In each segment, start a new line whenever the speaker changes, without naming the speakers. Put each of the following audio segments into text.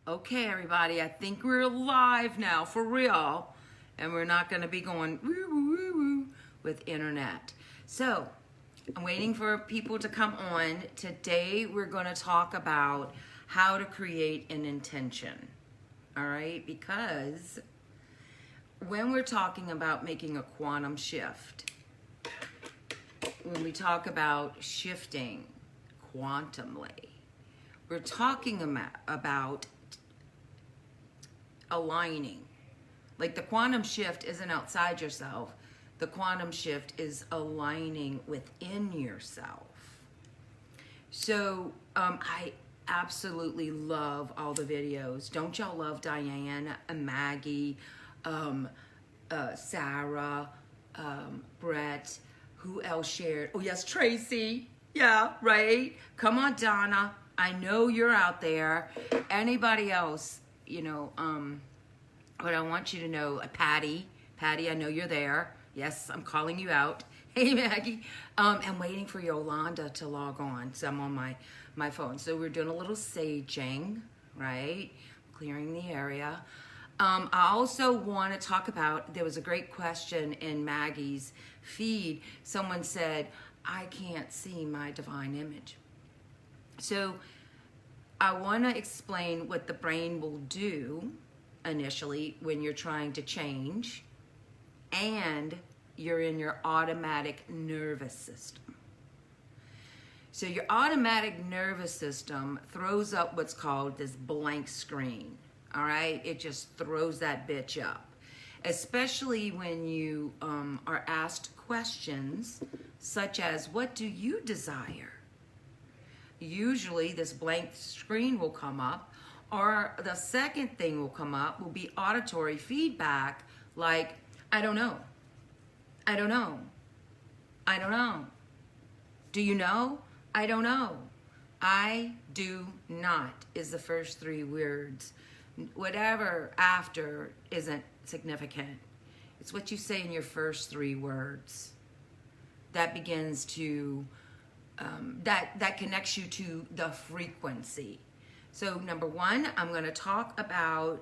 Okay, everybody, I think we're live now, for real. And we're not going to be going woo, woo, woo, woo with internet. So, I'm waiting for people to come on. Today, we're going to talk about how to create an intention. All right? Because when we're talking about making a quantum shift, when we talk about shifting quantumly, we're talking about aligning. Like the quantum shift isn't outside yourself. The quantum shift is aligning within yourself. So I absolutely love all the videos. Don't y'all love Diane, Maggie, Sarah, Brett? Who else shared? Oh yes, Tracy. Yeah, right. Come on, Donna. I know you're out there. Anybody else? You know, but I want you to know, Patty, I know you're there. Yes, I'm calling you out. Hey, Maggie. I'm waiting for Yolanda to log on, so I'm on my phone. So we're doing a little saging, right? Clearing the area. I also want to talk about, there was a great question in Maggie's feed. Someone said, I can't see my divine image. So I want to explain what the brain will do initially when you're trying to change and you're in your automatic nervous system. So your automatic nervous system throws up what's called this blank screen, all right? It just throws that bitch up, especially when you are asked questions such as, what do you desire? Usually this blank screen will come up, or the second thing will come up will be auditory feedback like, I don't know. I don't know. I don't know. Do you know? I don't know. I do not is the first three words. Whatever after isn't significant. It's what you say in your first three words that begins to that connects you to the frequency. So number one, I'm going to talk about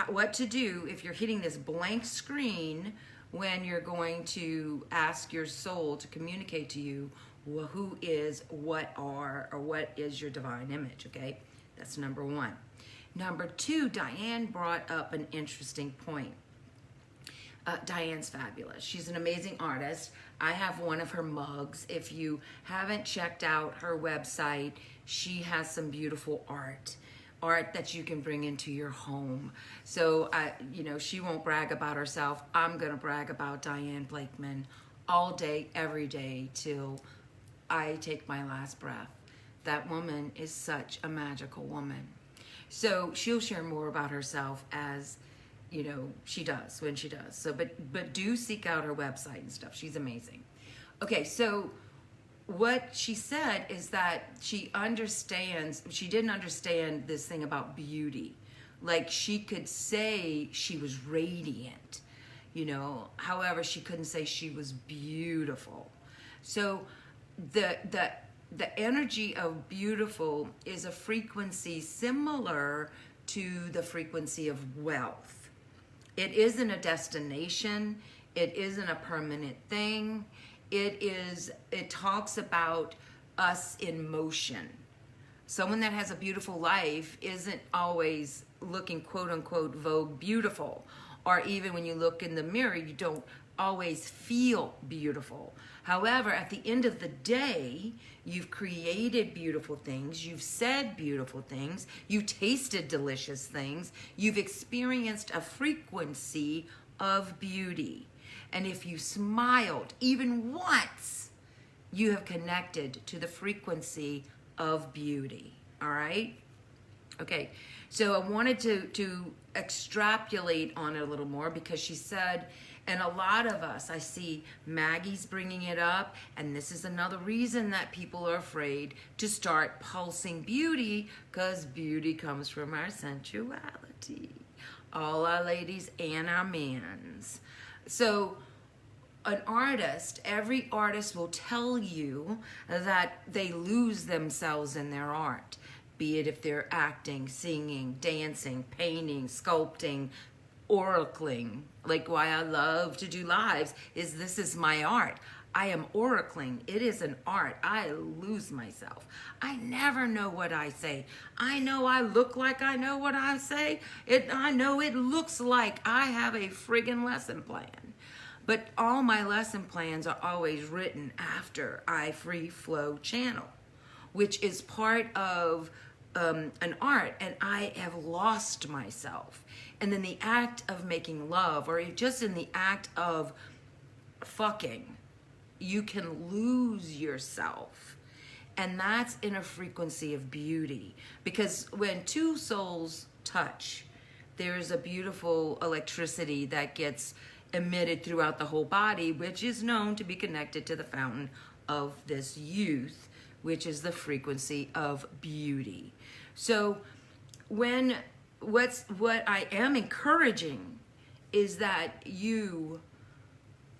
what to do if you're hitting this blank screen when you're going to ask your soul to communicate to you who is, what are, or what is your divine image, okay? That's number one. Number two, Diane brought up an interesting point. Diane's fabulous. She's an amazing artist. I have one of her mugs. If you haven't checked out her website, she has some beautiful art that you can bring into your home. So, she won't brag about herself. I'm going to brag about Diane Blakeman all day, every day, till I take my last breath. That woman is such a magical woman. So she'll share more about herself as she does when she does. So, but do seek out her website and stuff. She's amazing. Okay, so what she said is that she didn't understand this thing about beauty. Like she could say she was radiant, however, she couldn't say she was beautiful. So the energy of beautiful is a frequency similar to the frequency of wealth. It isn't a destination. It isn't a permanent thing. It talks about us in motion. Someone that has a beautiful life isn't always looking quote unquote vogue beautiful. Or even when you look in the mirror, you don't always feel beautiful. However, at the end of the day, you've created beautiful things, you've said beautiful things, you tasted delicious things, you've experienced a frequency of beauty. And if you smiled even once, you have connected to the frequency of beauty. All right? Okay, so I wanted to extrapolate on it a little more because she said, and a lot of us, I see Maggie's bringing it up, and this is another reason that people are afraid to start pulsing beauty, because beauty comes from our sensuality. All our ladies and our mans. So every artist will tell you that they lose themselves in their art. be it if they're acting, singing, dancing, painting, sculpting, oracling. Like why I love to do lives is this is my art. I am oracling. It is an art. I lose myself. I never know what I say. I know I look like I know what I say. I know it looks like I have a friggin' lesson plan. But all my lesson plans are always written after I free flow channel, which is part of an art, and I have lost myself. And then the act of making love, or just in the act of fucking, you can lose yourself. And that's in a frequency of beauty. Because when two souls touch, there's a beautiful electricity that gets emitted throughout the whole body, which is known to be connected to the fountain of this youth, which is the frequency of beauty. So what I am encouraging is that you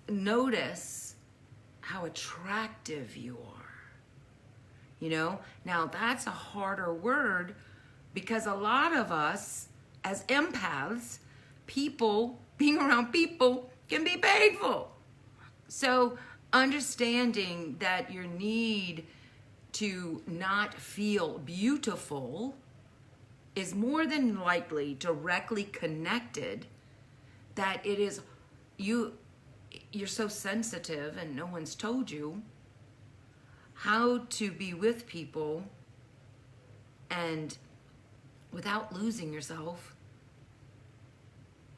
notice how attractive you are. You know, now that's a harder word because a lot of us as empaths, being around people can be painful. So understanding that your need to not feel beautiful is more than likely directly connected, that it is you're so sensitive and no one's told you how to be with people and without losing yourself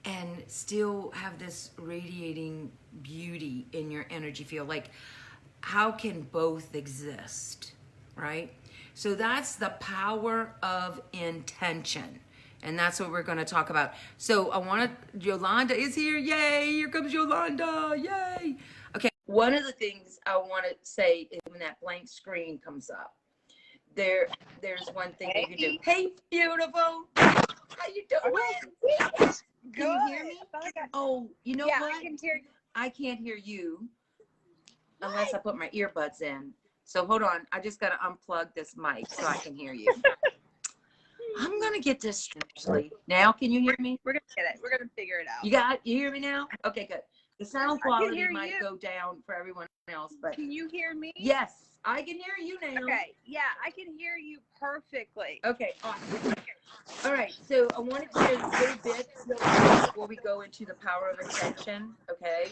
and still have this radiating beauty in your energy field. Like, how can both exist, right? So that's the power of intention. And that's what we're going to talk about. So Yolanda is here. Yay. Here comes Yolanda. Yay. Okay. One of the things I want to say is when that blank screen comes up, there's one thing you can do. Hey, beautiful. How you doing? Can you hear me? Oh, you know what?
I can hear you.
I can't hear you unless I put my earbuds in. So hold on. I just got to unplug this mic so I can hear you. I'm going to get this strangely. Now, can you hear me?
We're going to get it. We're going to figure it out.
You hear me now? Okay, good. The sound quality might go down for everyone else, but
can you hear me?
Yes, I can hear you now.
Okay. Yeah, I can hear you perfectly.
Okay, awesome. All right, so I wanted to share a little bit before we go into the power of intention, okay?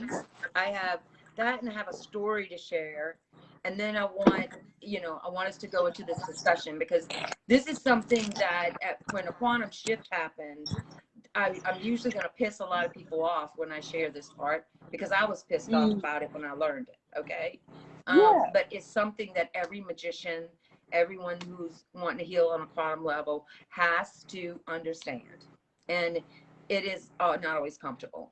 I have that and I have a story to share. And then I want us to go into this discussion because this is something that when a quantum shift happens, I'm usually going to piss a lot of people off when I share this part because I was pissed off about it when I learned it, okay? But it's something that every magician, everyone who's wanting to heal on a quantum level has to understand. And it is not always comfortable.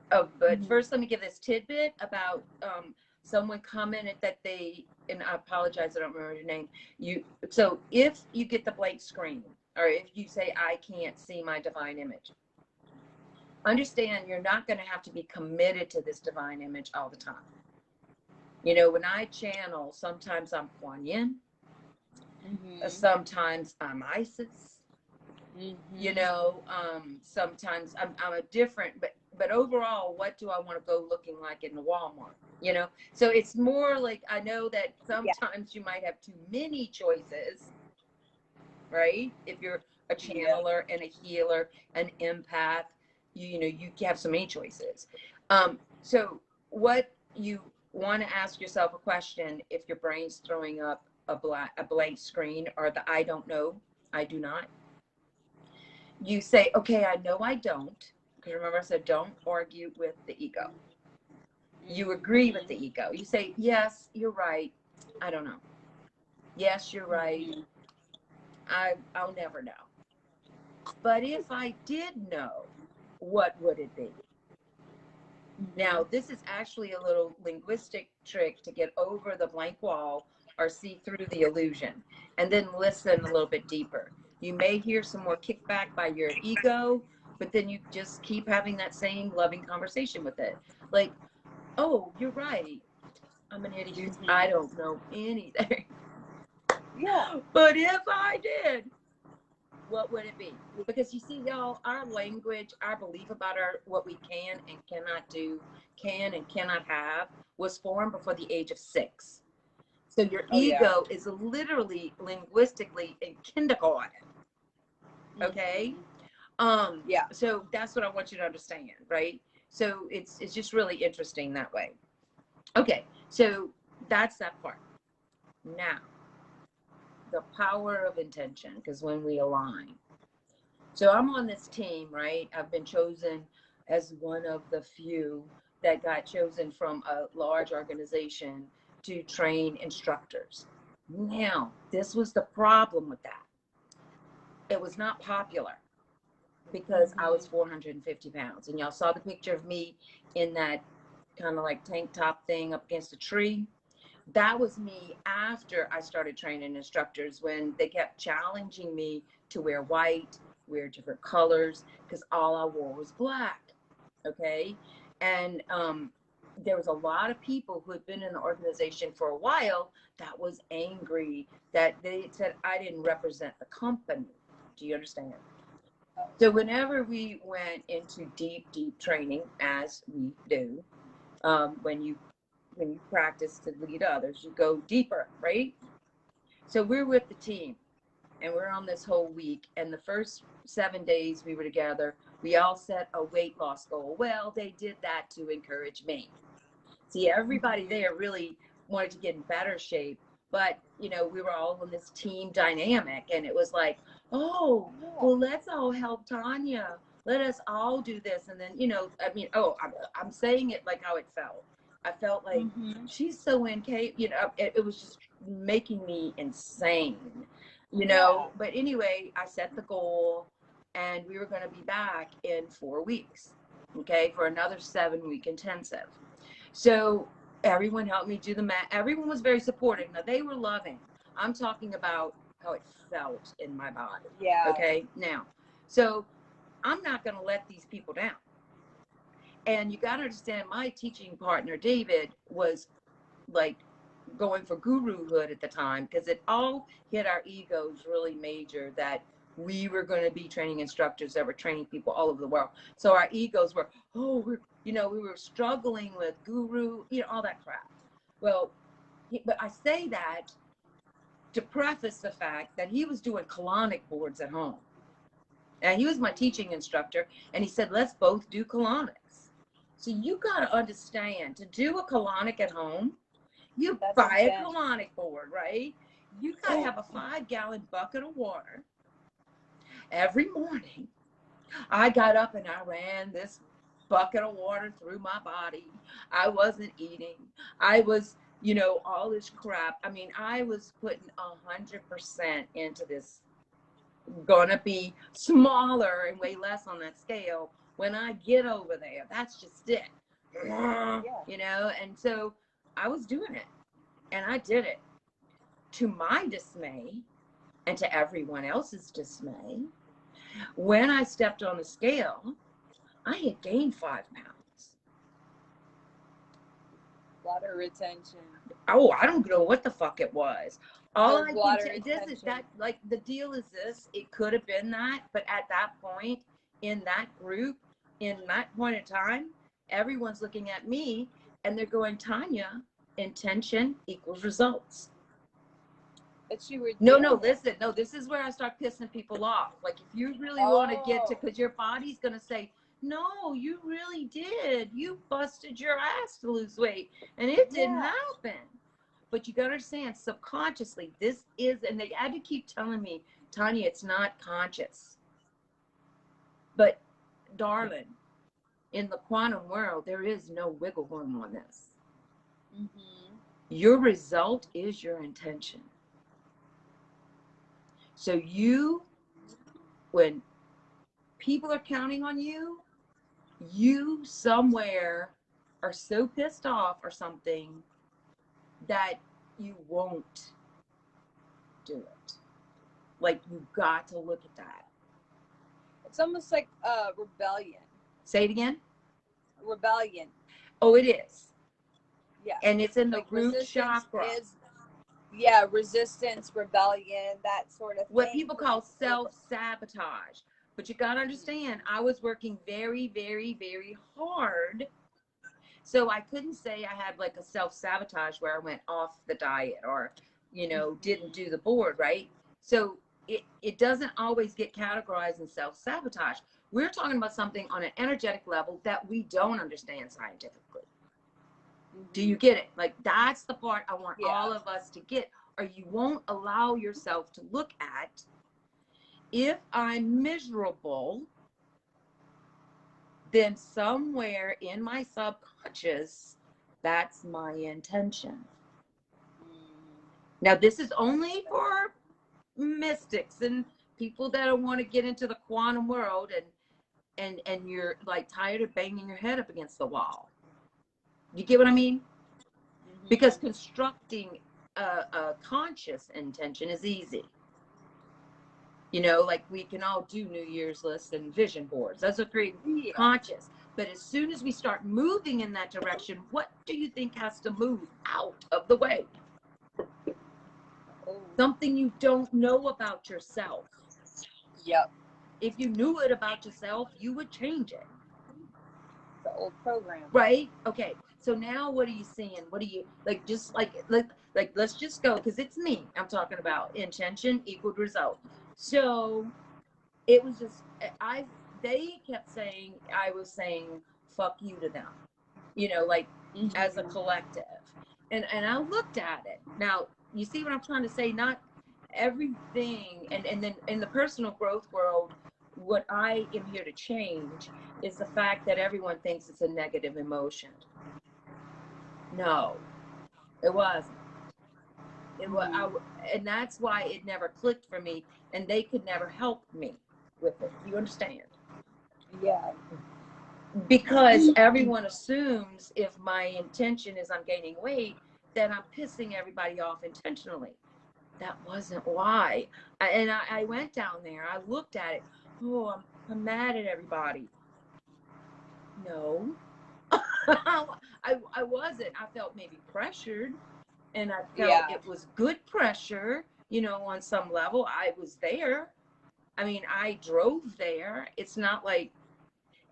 But first, let me give this tidbit about someone commented that and I apologize, I don't remember your name. So if you get the blank screen, or if you say, I can't see my divine image, understand you're not going to have to be committed to this divine image all the time. You know, when I channel, sometimes I'm Kuan Yin, sometimes I'm Isis, you know, sometimes I'm a different, but overall, what do I want to go looking like in the Walmart? You know, so it's more like, I know that sometimes you might have too many choices, right? If you're a channeler and a healer, an empath, you have so many choices. So what you want to ask yourself a question if your brain's throwing up a blank screen or the I don't know, I do not. You say, okay, I know I don't. Because remember I said, don't argue with the ego. You agree with the ego. You say, yes, you're right. I don't know. Yes, you're right. I'll never know. But if I did know, what would it be? Now, this is actually a little linguistic trick to get over the blank wall or see through the illusion and then listen a little bit deeper. You may hear some more kickback by your ego, but then you just keep having that same loving conversation with it. Like, oh, you're right. I'm an idiot. I don't know anything.
Yeah.
But if I did, what would it be? Because you see, y'all, our language, our belief about what we can and cannot do, can and cannot have, was formed before the age of 6. So your
Oh, yeah.
ego is literally linguistically in kindergarten. Okay.
Yeah.
So that's what I want you to understand, right? So it's just really interesting that way. Okay, so that's that part. Now, the power of intention, because when we align. So I'm on this team, right? I've been chosen as one of the few that got chosen from a large organization to train instructors. Now, this was the problem with that. It was not popular because I was 450 pounds. And y'all saw the picture of me in that kind of like tank top thing up against a tree. That was me after I started training instructors, when they kept challenging me to wear white, wear different colors, because all I wore was black. Okay. And there was a lot of people who had been in the organization for a while that was angry that they said I didn't represent the company. Do you understand? So whenever we went into deep training, as we do, when you practice to lead others, you go deeper, right? So we're with the team, and we're on this whole week. And the first 7 days we were together, we all set a weight loss goal. Well, they did that to encourage me. See, everybody there really wanted to get in better shape, but we were all in this team dynamic, and it was like, oh, well, let's all help Tanya. Let us all do this. And then, I'm saying it like how it felt. I felt like she's so incapable, it was just making me insane, But anyway, I set the goal, and we were going to be back in 4 weeks, okay, for another 7-week intensive. So everyone helped me do the math. Everyone was very supportive. Now, they were loving. I'm talking about how it felt in my body.
Yeah.
Okay. Now, so I'm not going to let these people down. And you got to understand, my teaching partner, David, was like going for guruhood at the time, because it all hit our egos really major that we were going to be training instructors that were training people all over the world. So our egos were, we were struggling with guru, all that crap. Well, but I say that to preface the fact that he was doing colonic boards at home. And he was my teaching instructor, and he said, let's both do colonics. So you got to understand, to do a colonic at home, you buy a colonic board, right? You got to have a 5-gallon bucket of water. Every morning, I got up and I ran this bucket of water through my body. I wasn't eating. I was, all this crap. I mean, I was putting 100% into this. Gonna be smaller and weigh less on that scale when I get over there. That's just it. And so I was doing it, and I did it. To my dismay, and to everyone else's dismay, when I stepped on the scale, I had gained 5 pounds.
Water retention.
Oh, I don't know what the fuck it was. All I
can
this is that, like, the deal is this. It could have been that, but at that point, in that group, in that point in time, everyone's looking at me and they're going, Tanya, intention equals results.
But you were
listen, this is where I start pissing people off. Like, if you really want to get to, because your body's gonna say, no, you really did. You busted your ass to lose weight, and it didn't happen. But you gotta understand, subconsciously, this is, and they had to keep telling me, Tanya, it's not conscious. But darling, in the quantum world, there is no wiggle room on this. Your result is your intention. So when people are counting on you, you somewhere are so pissed off or something that you won't do it. Like, you got to look at that.
It's almost like rebellion.
Say it again.
Rebellion.
Oh, it is.
Yeah.
And it's in the root chakra.
Yeah, resistance, rebellion, that sort of
What
thing.
people call self-sabotage. But you got to understand, I was working very, very, very hard. So I couldn't say I had like a self-sabotage where I went off the diet or, you know, didn't do the board, right? So it doesn't always get categorized in self-sabotage. We're talking about something on an energetic level that we don't understand scientifically. Do you get it? Like, that's the part I want all of us to get, or you won't allow yourself to look at, if I'm miserable, then somewhere in my subconscious, that's my intention. Now, this is only for mystics and people that want to get into the quantum world, and you're like tired of banging your head up against the wall. You get what I mean? Because constructing a conscious intention is easy. You know, like we can all do New Year's lists and vision boards. Those are pretty conscious. But as soon as we start moving in that direction, what do you think has to move out of the way? Something you don't know about yourself.
Yep.
If you knew it about yourself, you would change it.
The old program.
Right? Okay. So now what are you seeing? What are you like? Just like let's just go, because it's me. I'm talking about intention equaled result. So it was just they kept saying I was saying fuck you to them, you know, like as a collective. And I looked at it. Now, you see what I'm trying to say? Not everything, and then in the personal growth world, what I am here to change is the fact that everyone thinks it's a negative emotion. No, it wasn't. It was, and that's why it never clicked for me, and they could never help me with it. You understand?
Yeah.
Because everyone assumes if my intention is I'm gaining weight, then I'm pissing everybody off intentionally. That wasn't why. I went down there. I looked at it. Oh, I'm mad at everybody. No, I wasn't. I felt maybe pressured, and I felt it was good pressure, you know, on some level. I was there. I mean, I drove there. It's not like,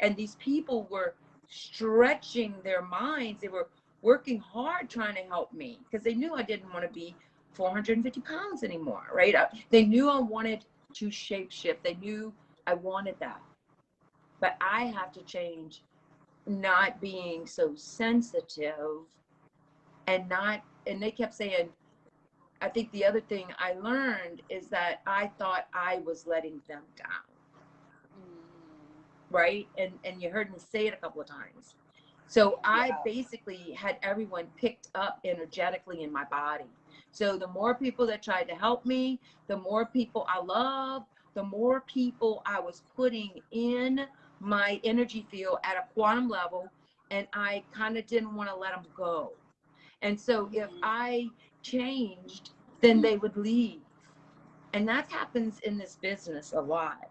and these people were stretching their minds. They were working hard trying to help me because they knew I didn't want to be 450 pounds anymore, right? They knew I wanted to shape shift. They knew I wanted that. But I have to change, not being so sensitive and they kept saying, I think the other thing I learned is that I thought I was letting them down. Right? And you heard me say it a couple of times. So I basically had everyone picked up energetically in my body. So the more people that tried to help me, the more people I loved, the more people I was putting in my energy field at a quantum level, and I kind of didn't want to let them go. And so if I changed, then they would leave. And that happens in this business a lot.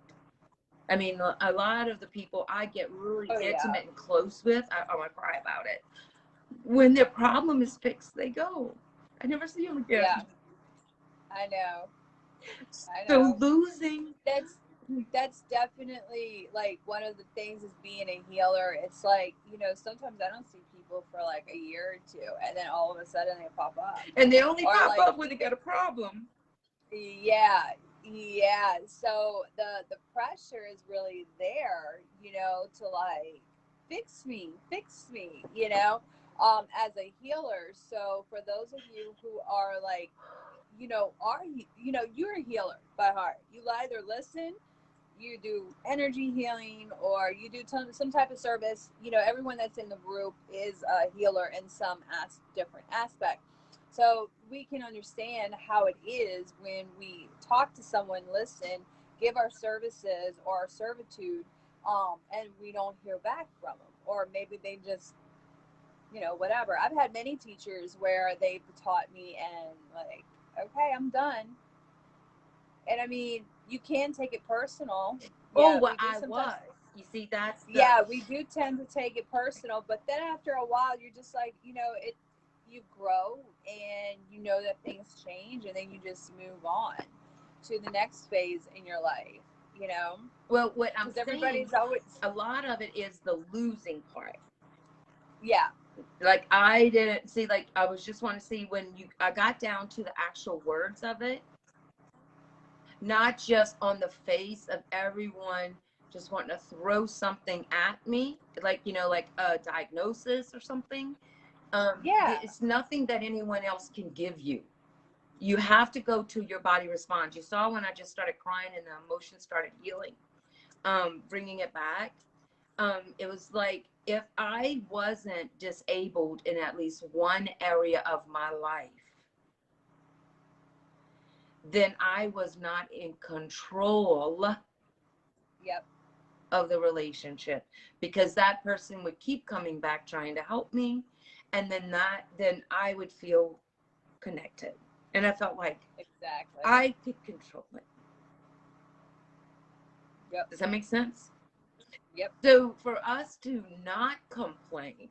I mean, a lot of the people I get really intimate and close with, I want to cry about it. When their problem is fixed, they go. I never see them again.
Yeah, I know.
So losing.
That's definitely like one of the things is being a healer. It's like, you know, sometimes I don't see people for like a year or two, and then all of a sudden they pop up.
And they only pop up when they get a problem.
Yeah. So the pressure is really there, you know, to like fix me, you know, as a healer. So for those of you who are like, you know, you're a healer by heart. You either listen, you do energy healing, or you do some type of service. You know, everyone that's in the group is a healer in some different aspect. So we can understand how it is when we talk to someone, listen, give our services or our servitude, and we don't hear back from them, or maybe they just, you know, whatever. I've had many teachers where they've taught me and like, okay, I'm done. And I mean, you can take it personal.
Yeah, I was. You see, that's
we do tend to take it personal, but then after a while, you're just like, you know, you grow and you know that things change, and then you just move on to the next phase in your life, you know?
Well, what I'm
Because
saying,
everybody's always,
a lot of it is the losing part.
yeah,
Like I didn't see, like I was just want to see when I got down to the actual words of it, not just on the face of everyone just wanting to throw something at me, like, you know, like a diagnosis or something.
yeah,
It's nothing that anyone else can give you. You have to go to your body response. You saw when I just started crying and the emotions started healing, bringing it back. It was like if I wasn't disabled in at least one area of my life, then I was not in control
yep,
of the relationship, because that person would keep coming back trying to help me, and then I would feel connected, and I felt like
exactly.
I could control it.
Yep,
Does that make sense?
yep.
So for us to not complain,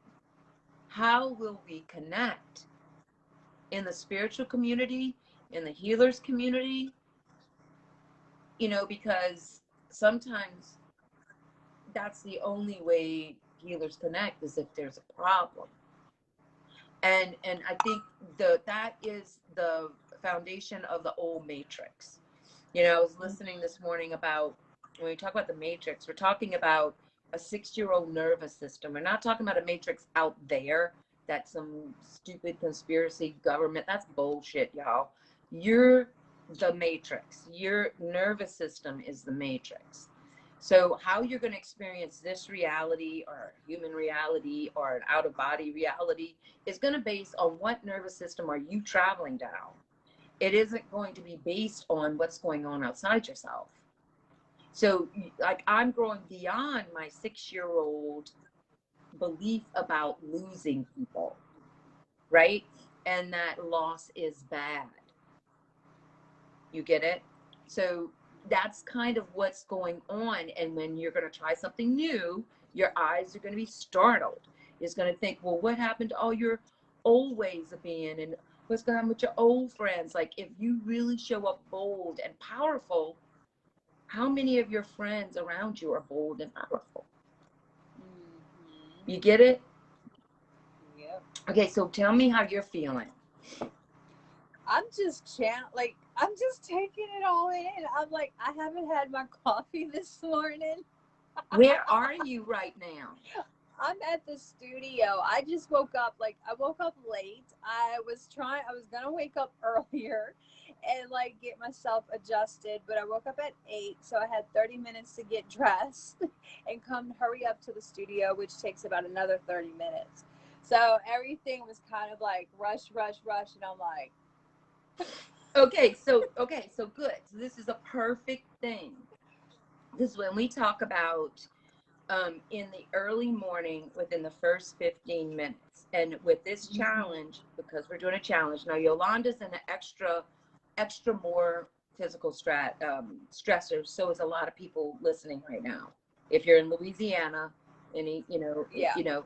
how will we connect in the spiritual community, in the healers community? You know, because sometimes that's the only way healers connect, is if there's a problem. And I think that is the foundation of the old matrix. You know, I was listening this morning about, when we talk about the matrix, we're talking about a 6-year-old nervous system. We're not talking about a matrix out there that's some stupid conspiracy government. That's bullshit, y'all. You're the matrix. Your nervous system is the matrix. So how you're going to experience this reality or human reality or an out of body reality is going to base on what nervous system are you traveling down. It isn't going to be based on what's going on outside yourself. So like I'm growing beyond my 6-year-old belief about losing people, right? And that loss is bad. You get it? So that's kind of what's going on. And when you're going to try something new, your eyes are going to be startled. It's going to think, well, what happened to all your old ways of being, and what's going on with your old friends? Like, if you really show up bold and powerful, how many of your friends around you are bold and powerful?
Mm-hmm.
You get it?
Yep.
Okay, so tell me how you're feeling.
I'm just I'm just taking it all in. I'm like, I haven't had my coffee this morning.
Where are you right now?
I'm at the studio. I just woke up. Like, I woke up late. I was gonna wake up earlier and like get myself adjusted, but I woke up at 8, so I had 30 minutes to get dressed and come hurry up to the studio, which takes about another 30 minutes. So everything was kind of like rush, rush, rush, and I'm like,
Okay, so good. So this is a perfect thing. This is when we talk about in the early morning within the first 15 minutes. And with this challenge, because we're doing a challenge, now Yolanda's in an extra more physical stressor. So is a lot of people listening right now. If you're in Louisiana, any,
yeah,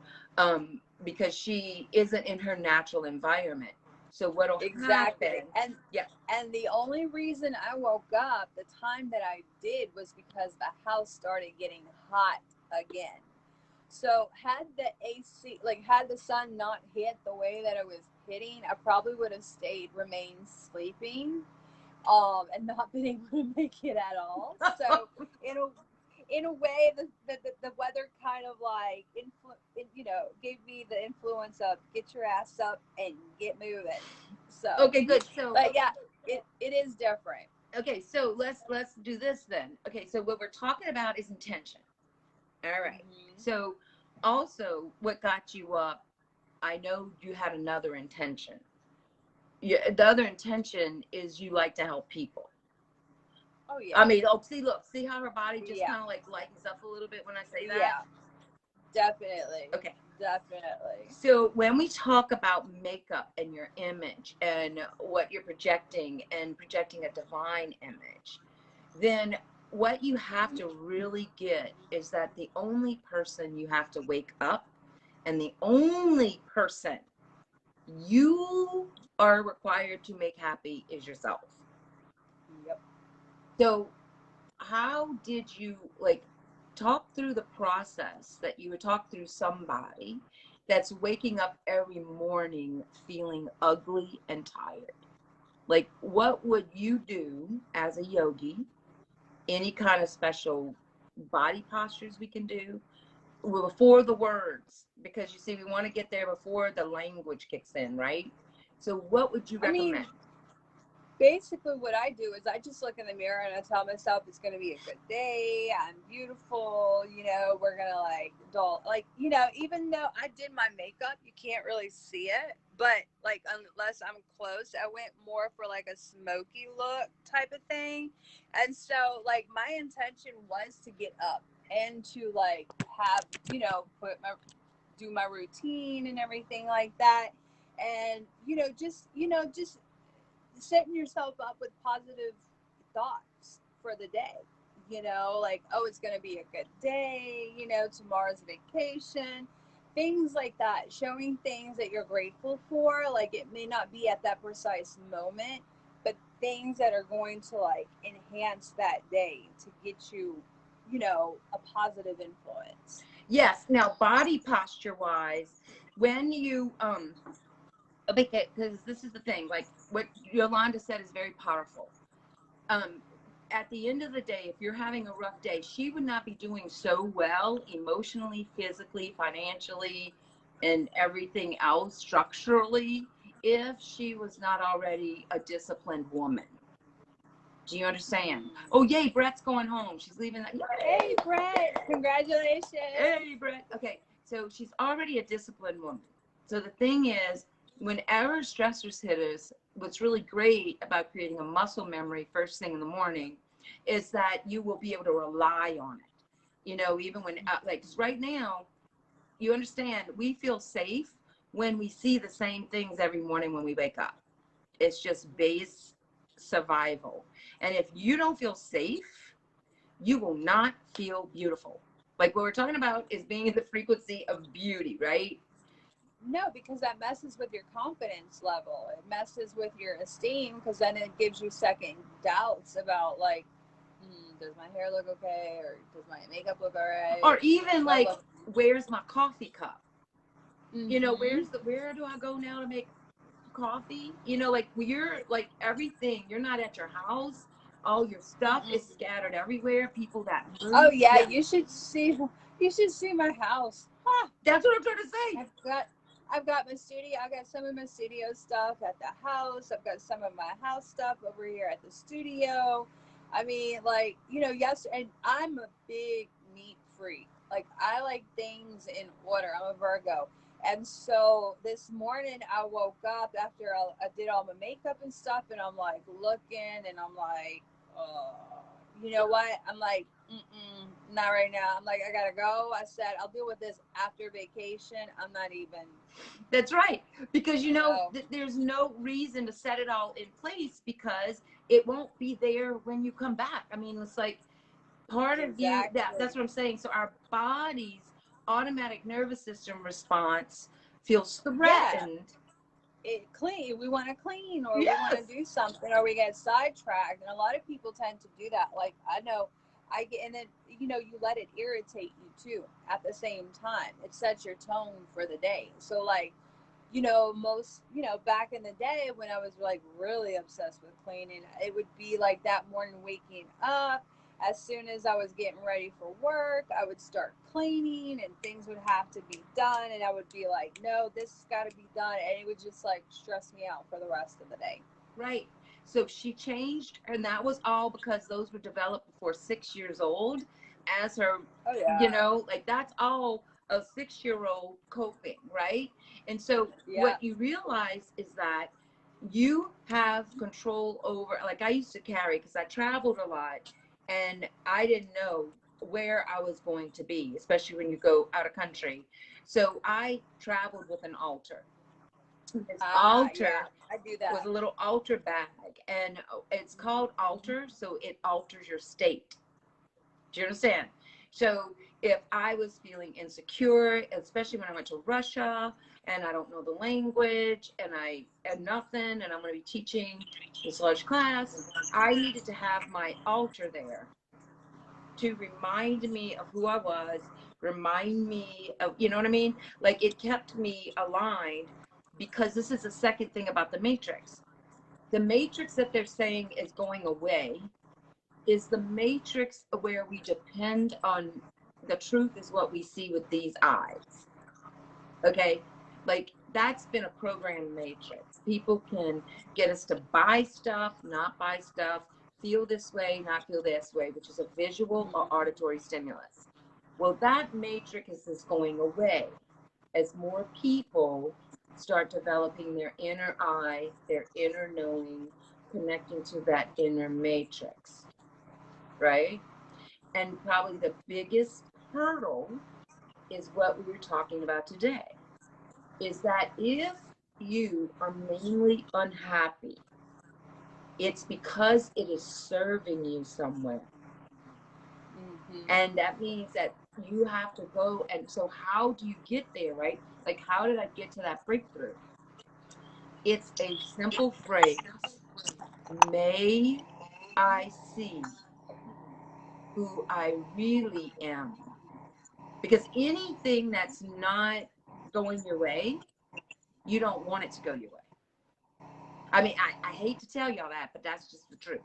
because she isn't in her natural environment. So what'll
exactly.
happen? Yeah.
And the only reason I woke up the time that I did was because the house started getting hot again. So had the AC, like had the sun not hit the way that it was hitting, I probably would have remained sleeping, and not been able to make it at all. So in a way, the weather kind of like gave me the influence of get your ass up and get moving. So
Okay, good. So
but yeah, it is different.
okay, so let's do this then. Okay, so what we're talking about is intention. All right.
Mm-hmm.
So also what got you up, I know you had another intention. The other intention is you like to help people.
Oh yeah.
I mean, see how her body just
Yeah.
kind of like lightens up a little bit when I say that?
Yeah. Definitely.
Okay.
Definitely.
So when we talk about makeup and your image and what you're projecting and projecting a divine image, then what you have to really get is that the only person you have to wake up and the only person you are required to make happy is yourself.
Yep.
So how did you like talk through the process that you would talk through somebody that's waking up every morning feeling ugly and tired? Like, what would you do as a yogi? Any kind of special body postures we can do before the words? Because you see, we want to get there before the language kicks in, right? So what would you
I mean,
recommend?
basically what I do is I just look in the mirror and I tell myself it's going to be a good day. I'm beautiful. We're going to even though I did my makeup, you can't really see it, but like, unless I'm close, I went more for like a smoky look type of thing. And so like my intention was to get up and to like have, do my routine and everything like that. And, just setting yourself up with positive thoughts for the day, like, oh, it's going to be a good day, tomorrow's vacation, things like that, showing things that you're grateful for. Like, it may not be at that precise moment, but things that are going to like enhance that day to get you, a positive influence.
Yes. Now, body posture wise, when you because this is the thing, like what Yolanda said is very powerful. At the end of the day, if you're having a rough day, she would not be doing so well emotionally, physically, financially, and everything else structurally if she was not already a disciplined woman. Do you understand? Oh, yay, Brett's going home. She's leaving.
Hey, Brett, congratulations.
Hey, Brett. Okay, so she's already a disciplined woman. So the thing is, whenever stressors hit us, what's really great about creating a muscle memory first thing in the morning is that you will be able to rely on it. Even when, like, 'cause right now, you understand, we feel safe when we see the same things every morning when we wake up. It's just base survival. And if you don't feel safe, you will not feel beautiful. Like what we're talking about is being in the frequency of beauty, right?
No, because that messes with your confidence level. It messes with your esteem, because then it gives you second doubts about like, does my hair look okay, or does my makeup look alright?
Or even like, where's my coffee cup?
Mm-hmm.
Where do I go now to make coffee? Like you're like everything. You're not at your house. All your stuff is scattered everywhere. People that move.
Oh yeah, you should see. You should see my house. Huh.
That's what I'm trying to say.
I've got my studio. I've got some of my studio stuff at the house. I've got some of my house stuff over here at the studio. I mean, like, yes, and I'm a big neat freak. Like, I like things in order. I'm a Virgo. And so this morning I woke up after I did all my makeup and stuff, and I'm like looking, and I'm like, you know what? I'm like, not right now. I'm like, I gotta go. I said, I'll deal with this after vacation. I'm not even.
That's right. Because there's no reason to set it all in place because it won't be there when you come back. I mean, it's like part of you, that's what I'm saying. So our body's automatic nervous system response feels threatened.
We want to clean, or we want to do something, or we get sidetracked. And a lot of people tend to do that. Like, I know I get, and then, you let it irritate you too at the same time. It sets your tone for the day. So like, most, back in the day when I was like really obsessed with cleaning, it would be like that morning waking up. As soon as I was getting ready for work, I would start cleaning and things would have to be done. And I would be like, no, this has got to be done. And it would just like stress me out for the rest of the day.
Right. So she changed, and that was all because those were developed before 6 years old as her, like that's all a 6-year-old coping, right? And so what you realize is that you have control over, like I used to carry, because I traveled a lot and I didn't know where I was going to be, especially when you go out of country. So I traveled with an altar. This altar
I do that.
was a little altar bag, and it's called altar, so it alters your state. Do you understand? So if I was feeling insecure, especially when I went to Russia and I don't know the language, and nothing, and I'm going to be teaching this large class. I needed to have my altar there to remind me of who I was, remind me of, you know what I mean? Like, it kept me aligned, because this is the second thing about the matrix. The matrix that they're saying is going away is the matrix where we depend on the truth is what we see with these eyes. Okay? Like, that's been a program matrix. People can get us to buy stuff, not buy stuff, feel this way, not feel this way, which is a visual or auditory stimulus. Well, that matrix is going away as more people start developing their inner eye, their inner knowing, connecting to that inner matrix, right? And probably the biggest hurdle is what we were talking about today, is that if you are mainly unhappy, it's because it is serving you somewhere. And that means that you have to go. And so how do you get there, right? Like, how did I get to that breakthrough? It's a simple phrase. May I see who I really am. Because anything that's not going your way, you don't want it to go your way. I mean, I hate to tell y'all that, but that's just the truth.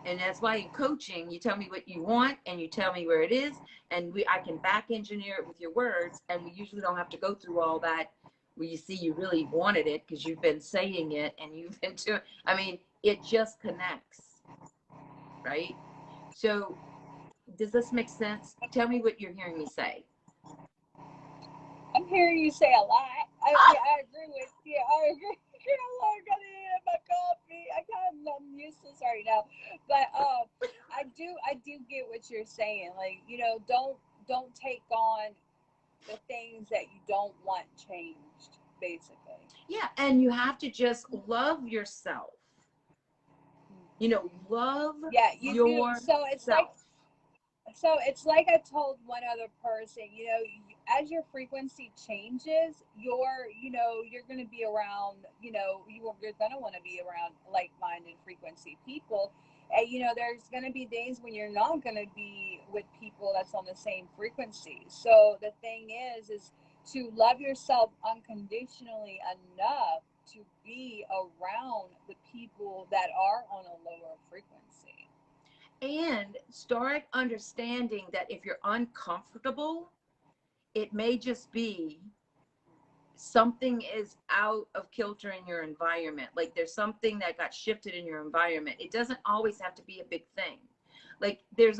And that's why in coaching, you tell me what you want and you tell me where it is, and I can back engineer it with your words, and we usually don't have to go through all that where you see you really wanted it because you've been saying it and you've been doing, I mean, it just connects, right? So does this make sense? Tell me what you're hearing me say.
I'm hearing you say a lot. I agree with you. I agree. I'm gonna eat my coffee. I'm useless right now, but I do get what you're saying. Like, don't take on the things that you don't want changed, basically.
Yeah, and you have to just love yourself. Love yourself.
So it's like I told one other person, as your frequency changes, you're going to be around, you're going to want to be around like-minded frequency people. And, there's going to be days when you're not going to be with people that's on the same frequency. So the thing is to love yourself unconditionally enough to be around the people that are on a lower frequency.
And start understanding that if you're uncomfortable, it may just be something is out of kilter in your environment. Like, there's something that got shifted in your environment. It doesn't always have to be a big thing. Like, there's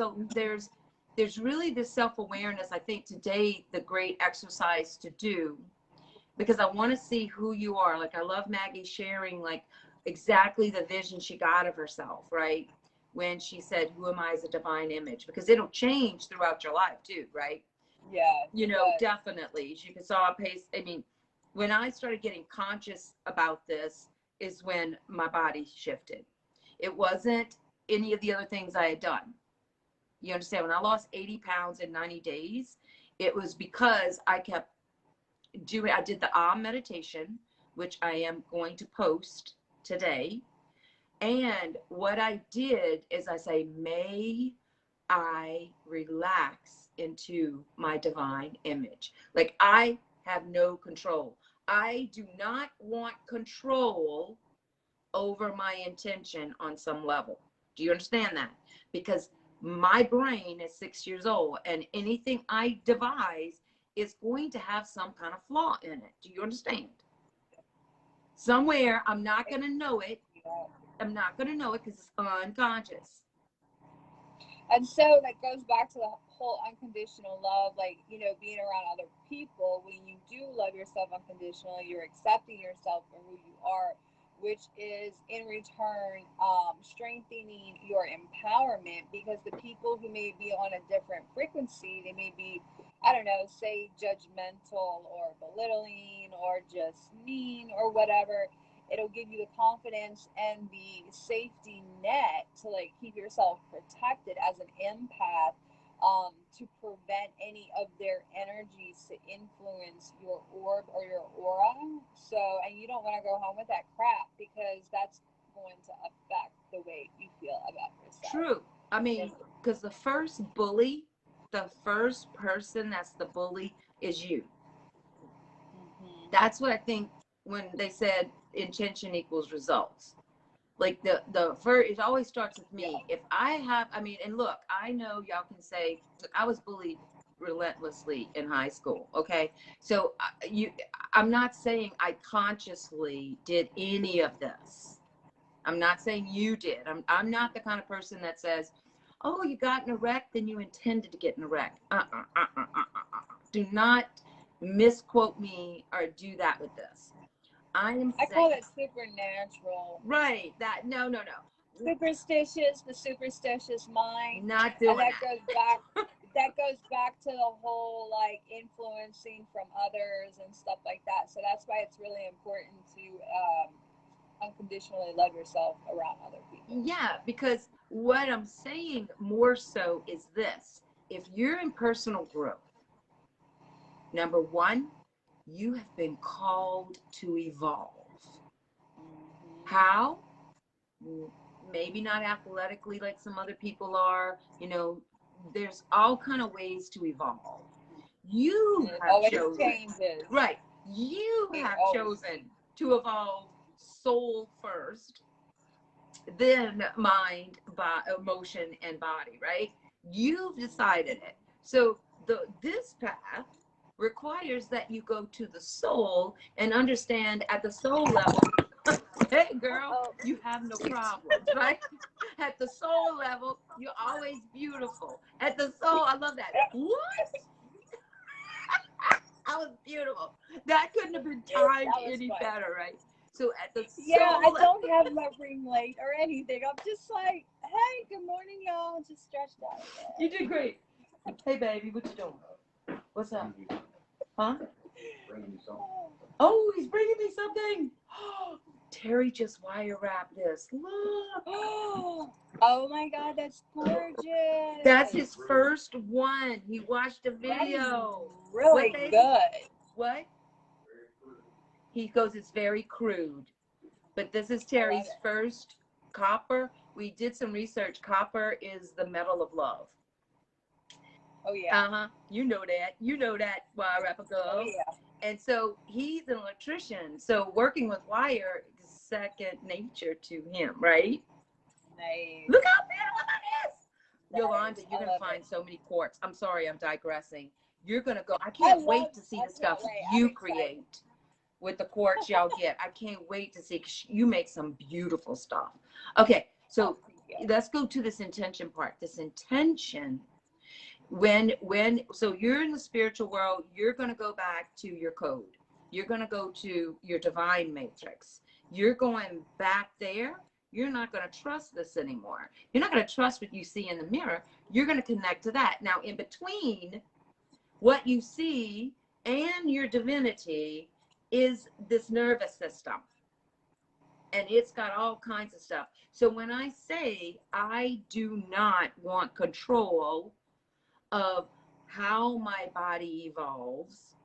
really this self-awareness. I think today the great exercise to do, because I want to see who you are. Like, I love Maggie sharing like exactly the vision she got of herself, right? When she said, who am I as a divine image? Because it'll change throughout your life too, right?
Yeah.
Definitely. As you can saw a pace. I mean, when I started getting conscious about this is when my body shifted. It wasn't any of the other things I had done. You understand? When I lost 80 pounds in 90 days, it was because I did the meditation, which I am going to post today. And what I did is I say, may I relax into my divine image. Like, I have no control. I do not want control over my intention on some level. Do you understand that? Because my brain is 6 years old, and anything I devise is going to have some kind of flaw in it. Do you understand? Somewhere, I'm not going to know it. I'm not going to know it because it's unconscious.
And so that goes back to the whole unconditional love, like, being around other people. When you do love yourself unconditionally, you're accepting yourself for who you are, which is in return strengthening your empowerment, because the people who may be on a different frequency, they may be, I don't know, say judgmental or belittling or just mean or whatever. It'll give you the confidence and the safety net to keep yourself protected as an empath, to prevent any of their energies to influence your orb or your aura. So, and you don't want to go home with that crap, because that's going to affect the way you feel about yourself.
True. I mean, because the first bully, the first person that's the bully is you. That's what I think when they said intention equals results. Like the first, it always starts with me. If I have, I mean, and look, I know y'all can say, look, I was bullied relentlessly in high school. Okay, so I'm not saying I consciously did any of this. I'm not saying you did. I'm not the kind of person that says, oh, you got in a wreck, then you intended to get in a wreck. Do not misquote me or do that with this. I
call it supernatural.
Right. No.
Superstitious, the superstitious mind.
Not doing
and that goes back to the whole like influencing from others and stuff like that. So that's why it's really important to unconditionally love yourself around other people.
Yeah, because what I'm saying more so is this. If you're in personal growth, number one, you have been called to evolve. How? Maybe not athletically like some other people are. You know, there's all kind of ways to evolve. You have chosen.
Changes.
Right. You have chosen to evolve soul first, then mind, emotion, and body, right? You've decided it. So this path requires that you go to the soul and understand at the soul level, hey girl, you have no problems, right? At the soul level, you're always beautiful. At the soul, I love that. What? I was beautiful. That couldn't have been timed any better, right? So at the soul
I don't have my ring light or anything. I'm just like, hey, good morning, y'all. Just stretched out.
You did great. Hey, baby, what you doing? What's up? Huh? Oh, he's bringing me something. Terry just wire wrapped this. Look.
Oh my God, that's gorgeous.
That's his first one. He watched a video.
Really good.
What? He goes, it's very crude. But this is Terry's first copper. We did some research. Copper is the metal of love.
Oh, yeah.
You know that, wire wrapper girl.
Oh, yeah.
And so he's an electrician. So working with wire is second nature to him, right?
Nice.
Look how beautiful that is. Nice. Yolanda, you're going to find so many quartz. I'm sorry, I'm digressing. You're going to go. I can't wait to see the stuff you create with the quartz y'all get. I can't wait to see, because you make some beautiful stuff. Okay, so let's go to this intention part. This intention, so you're in the spiritual world, you're going to go back to your code. You're going to go to your divine matrix. You're going back there. You're not going to trust this anymore. You're not going to trust what you see in the mirror. You're going to connect to that. Now, in between what you see and your divinity is this nervous system. And it's got all kinds of stuff. So when I say I do not want control of how my body evolves,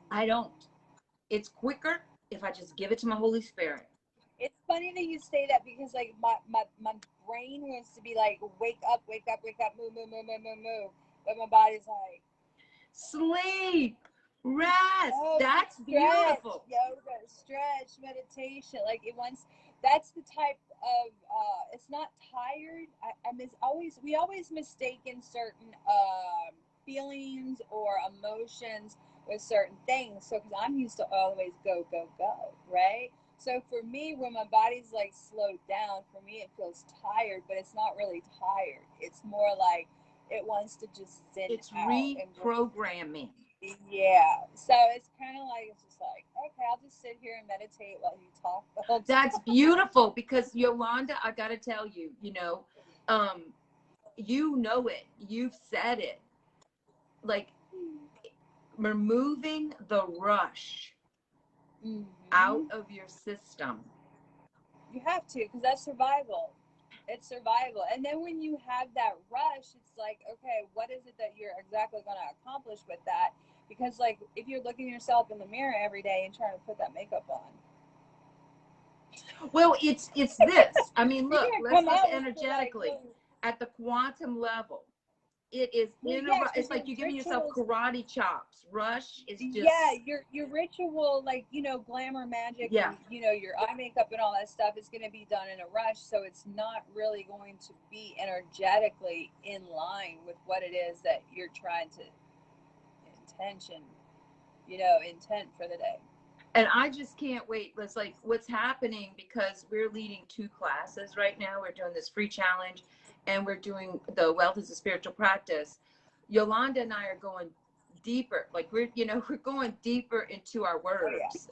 I don't. It's quicker if I just give it to my Holy Spirit.
It's funny that you say that, because like my brain wants to be like, wake up, move. But my body's like,
sleep, rest. That's
stretch,
beautiful.
Yoga, stretch, meditation. Like it wants. That's the type of. It's not tired. We always mistaken certain feelings or emotions with certain things. So because I'm used to always go, right? So for me, when my body's like slowed down, for me it feels tired, but it's not really tired. It's more like it wants to just zen out. It's
reprogramming.
Yeah. So it's kind of like, it's just like, okay, I'll just sit here and meditate while you talk the whole time.
That's beautiful, because Yolanda, I got to tell you, you know it. You've said it. Like removing the rush out of your system.
You have to, because that's survival. It's survival. And then when you have that rush, it's like, okay, what is it that exactly going to accomplish with that. Because, like, if you're looking at yourself in the mirror every day and trying to put that makeup on,
well, it's this. I mean,
you're
look,
going to
let's
come
look
out with
energetically
like,
at the quantum level. It is
yeah,
it's like you're giving yourself karate chops. Rush is just,
yeah, your ritual, like, you know, glamour magic,
yeah.
and, you know, your eye makeup and all that stuff is going to be done in a rush, so it's not really going to be energetically in line with what it is that you're trying to intent for the day.
And I just can't wait. It's like what's happening, because we're leading 2 classes right now. We're doing this free challenge, and we're doing the Wealth is a Spiritual Practice. Yolanda and I are going deeper. Like we're going deeper into our words,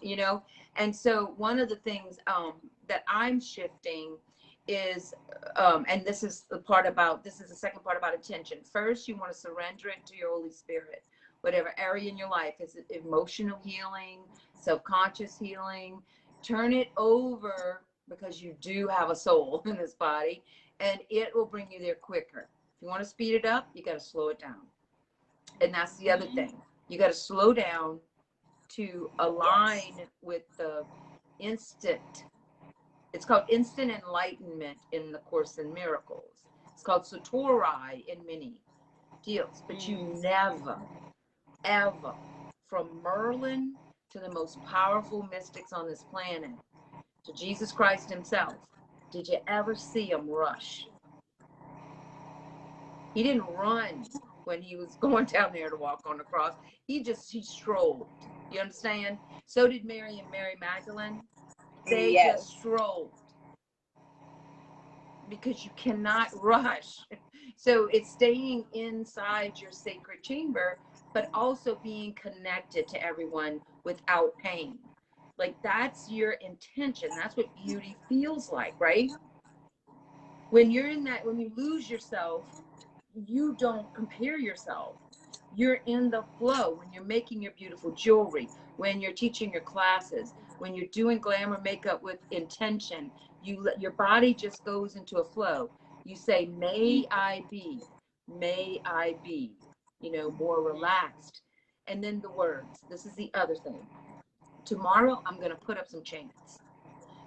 And so one of the things that I'm shifting is, and this is the second part about attention. First, you want to surrender it to your Holy Spirit. Whatever area in your life, is it emotional healing, subconscious healing, turn it over, because you do have a soul in this body, and it will bring you there quicker. If you want to speed it up, you got to slow it down. And that's the other thing. You got to slow down to align with the instant. It's called instant enlightenment in the Course in Miracles. It's called Satori in many deals, but you never, ever, from Merlin to the most powerful mystics on this planet, to Jesus Christ himself, did you ever see him rush? He didn't run when he was going down there to walk on the cross. He strolled. You understand? So did Mary and Mary Magdalene. They just strolled. Because you cannot rush. So it's staying inside your sacred chamber, but also being connected to everyone without pain. Like that's your intention. That's what beauty feels like, right? When you're in that, when you lose yourself, you don't compare yourself. You're in the flow when you're making your beautiful jewelry, when you're teaching your classes, when you're doing glamour makeup with intention. Your body just goes into a flow. You say, may I be, more relaxed. And then the words. This is the other thing. Tomorrow, I'm going to put up some chants,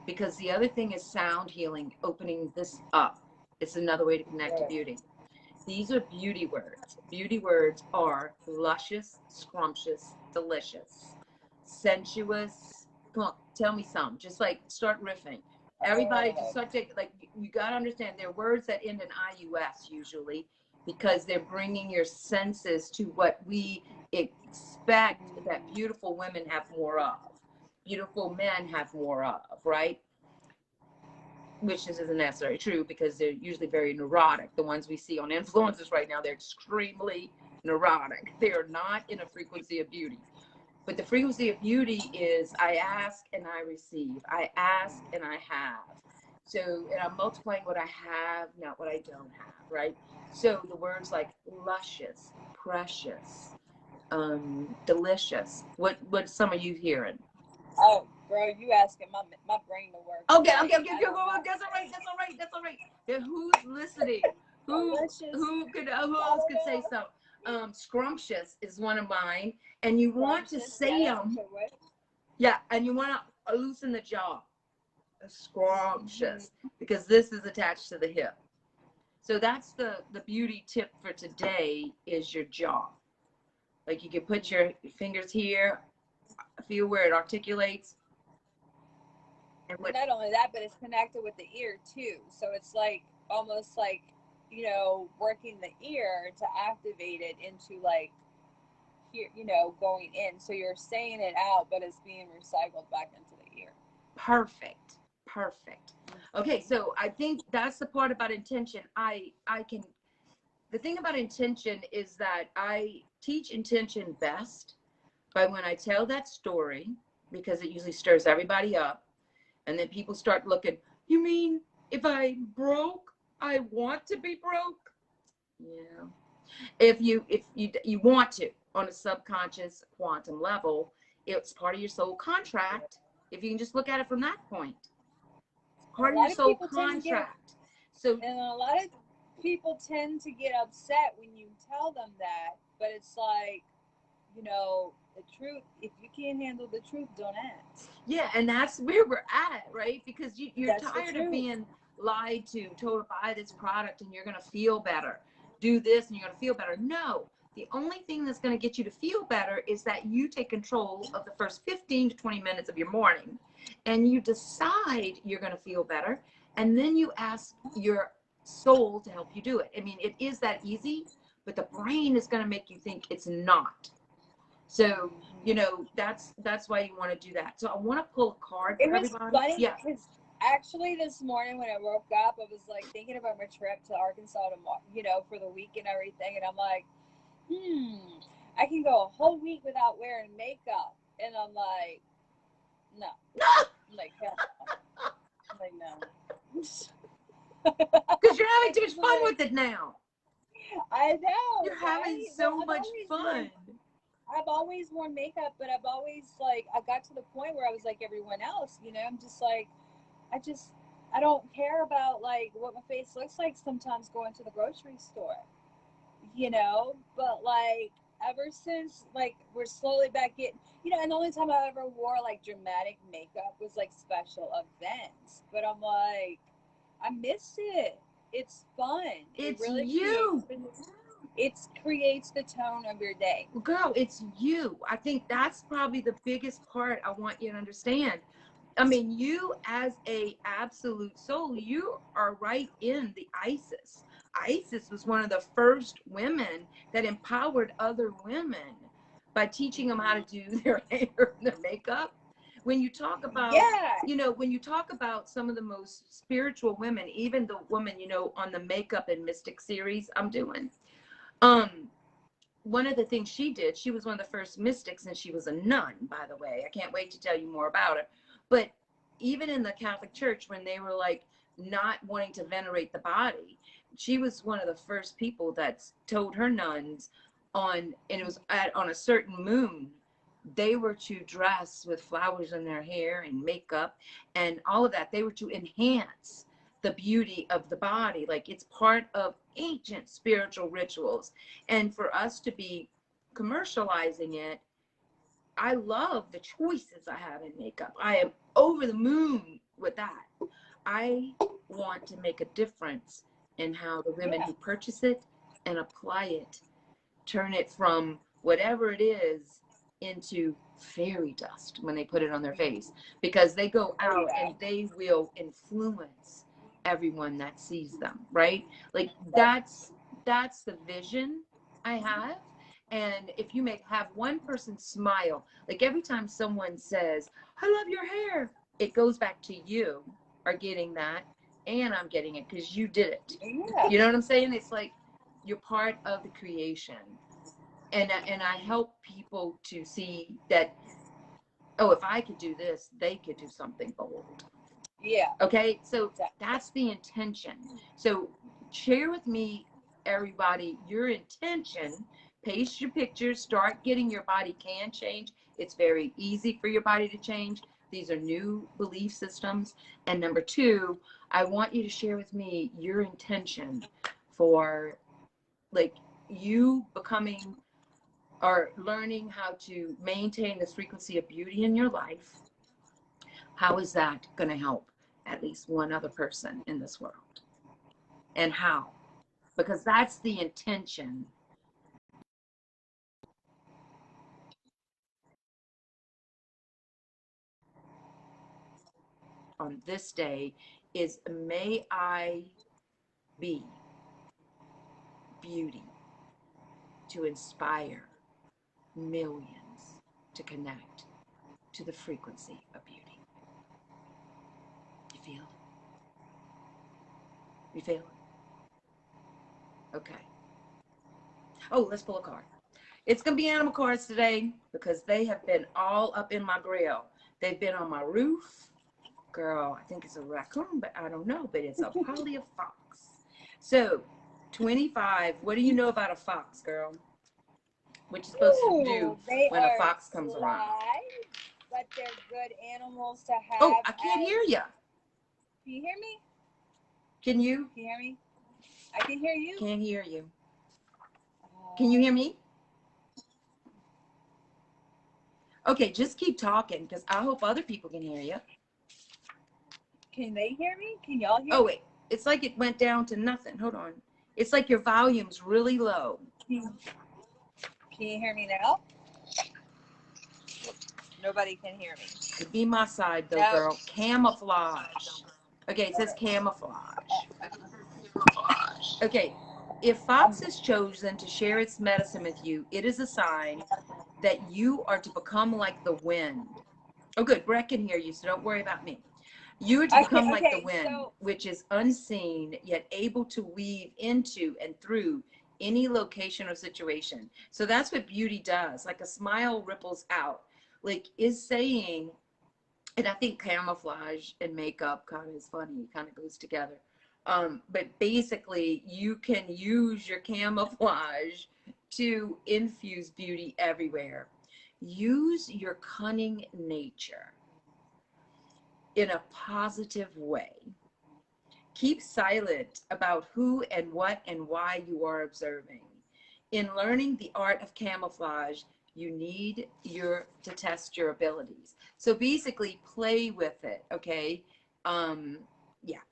because the other thing is sound healing, opening this up. It's another way to connect to beauty. These are beauty words. Beauty words are luscious, scrumptious, delicious, sensuous. Come on, tell me some. Just like start riffing. Everybody just start taking, like, you got to understand they're words that end in IUS usually, because they're bringing your senses to what we expect that beautiful women have more of, beautiful men have more of, right? Which isn't necessarily true, because they're usually very neurotic. The ones we see on influencers right now, they're extremely neurotic. They are not in a frequency of beauty. But the frequency of beauty is I ask and I receive. I ask and I have. So, and I'm multiplying what I have, not what I don't have, right? So the words like luscious, precious, delicious. What some are you hearing?
Oh, girl, you asking my brain to work.
Okay. That's all right. Then who's listening? Who else could say something? Scrumptious is one of mine, and you want to say them. Yeah, and you want to loosen the jaw. Scrumptious, because this is attached to the hip. So that's the beauty tip for today is your jaw. Like you can put your fingers here, feel where it articulates.
And not only that, but it's connected with the ear too. So it's like almost like, working the ear to activate it into like here, going in. So you're saying it out, but it's being recycled back into the ear.
Perfect. Okay, so I think that's the part about intention. The thing about intention is that I teach intention best by when I tell that story, because it usually stirs everybody up. And then people start looking, you mean if I broke, I want to be broke? Yeah. If you want to, on a subconscious quantum level, it's part of your soul contract. If you can just look at it from that point. Part of your soul contract.
And a lot of people tend to get upset when you tell them that, but it's like, you know, the truth, if you can't handle the truth, don't ask.
Yeah, and that's where we're at, right? Because you're
That's the
tired of
truth.
being lied to buy this product and you're going to feel better. Do this and you're going to feel better. No, the only thing that's going to get you to feel better is that you take control of the first 15 to 20 minutes of your morning and you decide you're going to feel better. And then you ask your soul to help you do it. I mean, it is that easy, but the brain is going to make you think it's not. So, you know, that's why you want to do that. So I want to pull a card for everybody.
It was funny
Yeah.
because actually this morning when I woke up, I was like thinking about my trip to Arkansas tomorrow, you know, for the week and everything. And I'm like, I can go a whole week without wearing makeup. And I'm like, no. I'm like, hell no. I'm like, no.
Because you're having too much fun with it now.
I know.
You're having so much fun.
I've always worn makeup, but I've always like, I got to the point where I was like everyone else, you know, I'm just like, I don't care about like what my face looks like sometimes going to the grocery store, you know, but like ever since like we're slowly back getting, you know, and the only time I ever wore like dramatic makeup was like special events, but I'm like, I miss it. It's fun.
It's
it really
you.
creates the tone of your day.
Girl, it's you. I think that's probably the biggest part I want you to understand. I mean, you as a absolute soul, you are right in the Isis. Isis was one of the first women that empowered other women by teaching them how to do their hair and their makeup. When you talk about, you know, when you talk about some of the most spiritual women, even the woman, you know, on the Makeup and Mystic series I'm doing, one of the things she did, she was one of the first mystics, and she was a nun, by the way. I can't wait to tell you more about her. But even in the Catholic Church, when they were like not wanting to venerate the body, she was one of the first people that told her nuns and it was on a certain moon, they were to dress with flowers in their hair and makeup and all of that. They were to enhance the beauty of the body. Like, it's part of ancient spiritual rituals. And for us to be commercializing it, I love the choices I have in makeup. I am over the moon with that. I want to make a difference in how the women who purchase it and apply it turn it from whatever it is into fairy dust when they put it on their face, because they go out and they will influence everyone that sees them, right? Like, that's the vision I have. And if you have one person smile, like every time someone says, I love your hair, it goes back to you are getting that, and I'm getting it because you did it. You know what I'm saying? It's like you're part of the creation. And I help people to see that, oh, if I could do this, they could do something bold.
Yeah.
Okay, so that's the intention. So share with me, everybody, your intention. Paste your pictures. Start getting your body can change. It's very easy for your body to change. These are new belief systems. And number two, I want you to share with me your intention for, like, you becoming or learning how to maintain this frequency of beauty in your life. How is that going to help at least one other person in this world? And how? Because that's the intention. On this day is, may I be beauty to inspire millions to connect to the frequency of beauty. You feel it? You feel it? Okay. Oh, let's pull a card. It's going to be animal cards today because they have been all up in my grill. They've been on my roof. Girl, I think it's a raccoon, but I don't know. But it's probably a fox. So, 25. What do you know about a fox, girl? What you supposed to do when a fox comes around?
But they're good animals to have.
Oh, I can't hear you.
Can you hear me?
Can you?
Can you hear me? I can hear you.
Can't hear you. Can you hear me? Okay, just keep talking because I hope other people can hear you.
Can they hear me? Can y'all hear me?
Oh, wait. It's like it went down to nothing. Hold on. It's like your volume's really low.
Can you hear me now? Nobody can hear me.
Could be my side, though, girl. Camouflage. Okay, it says camouflage. Okay, if Fox has chosen to share its medicine with you, it is a sign that you are to become like the wind. Oh, good. Brett can hear you, so don't worry about me. You are to become like the wind, which is unseen, yet able to weave into and through any location or situation. So that's what beauty does. Like a smile ripples out. Like is saying, and I think camouflage and makeup kind of is funny, it kind of goes together. But basically, you can use your camouflage to infuse beauty everywhere. Use your cunning nature in a positive way. Keep silent about who and what and why you are observing. In learning the art of camouflage, you need to test your abilities. So basically play with it, okay? Yeah,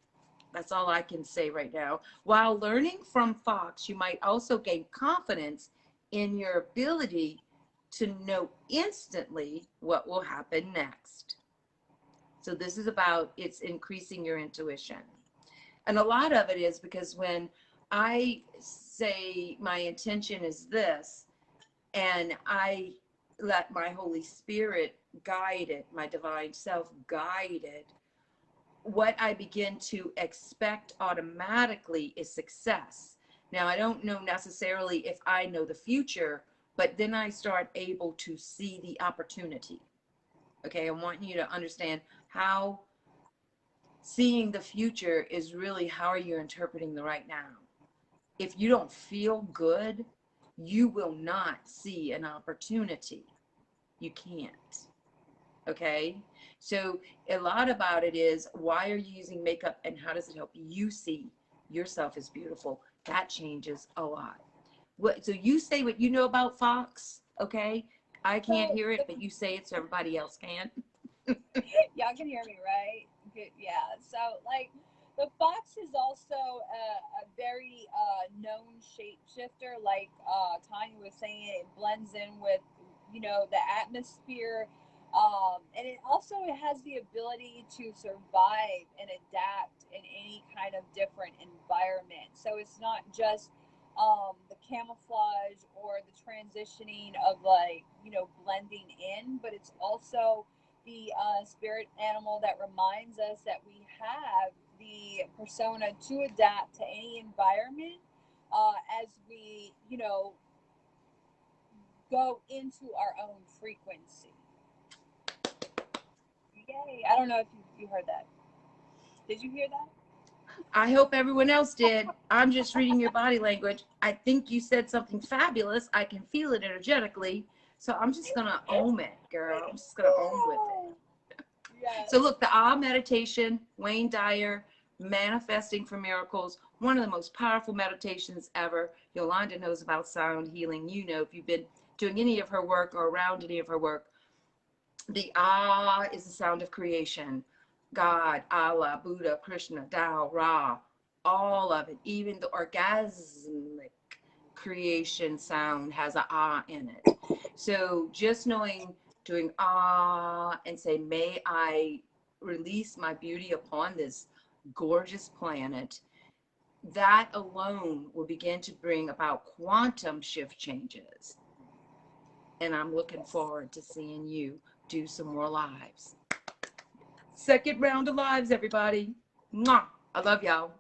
that's all I can say right now. While learning from Fox, you might also gain confidence in your ability to know instantly what will happen next. So this is about, it's increasing your intuition. And a lot of it is because when I say my intention is this, and I let my Holy Spirit guide it, my divine self guide it, what I begin to expect automatically is success. Now, I don't know necessarily if I know the future, but then I start able to see the opportunity. Okay, I want you to understand how seeing the future is really how are you interpreting the right now. If you don't feel good, you will not see an opportunity. You can't. Okay, so a lot about it is why are you using makeup and how does it help you see yourself as beautiful? That changes a lot. So you say what you know about Fox, okay? I can't hear it, but you say it so everybody else can.
Y'all can hear me, right? Good. Yeah. So, like, the fox is also a very known shapeshifter. Like Tanya was saying, it blends in with, the atmosphere. And it also has the ability to survive and adapt in any kind of different environment. So it's not just the camouflage or the transitioning of, like, blending in, but it's also the spirit animal that reminds us that we have the persona to adapt to any environment as we, go into our own frequency. Yay. I don't know if you heard that. Did you hear that?
I hope everyone else did. I'm just reading your body language. I think you said something fabulous. I can feel it energetically. So I'm just going to own it, girl. I'm just going to own with it. Yes. So look, the Ah meditation, Wayne Dyer, Manifesting for Miracles, one of the most powerful meditations ever. Yolanda knows about sound healing. You know, if you've been doing any of her work or around any of her work, the Ah is the sound of creation. God, Allah, Buddha, Krishna, Tao, Ra, all of it, even the orgasmic creation sound has an ah in it. So just knowing, doing ah and say, may I release my beauty upon this gorgeous planet, that alone will begin to bring about quantum shift changes. And I'm looking forward to seeing you do some more lives. Second round of lives, everybody. Mwah. I love y'all.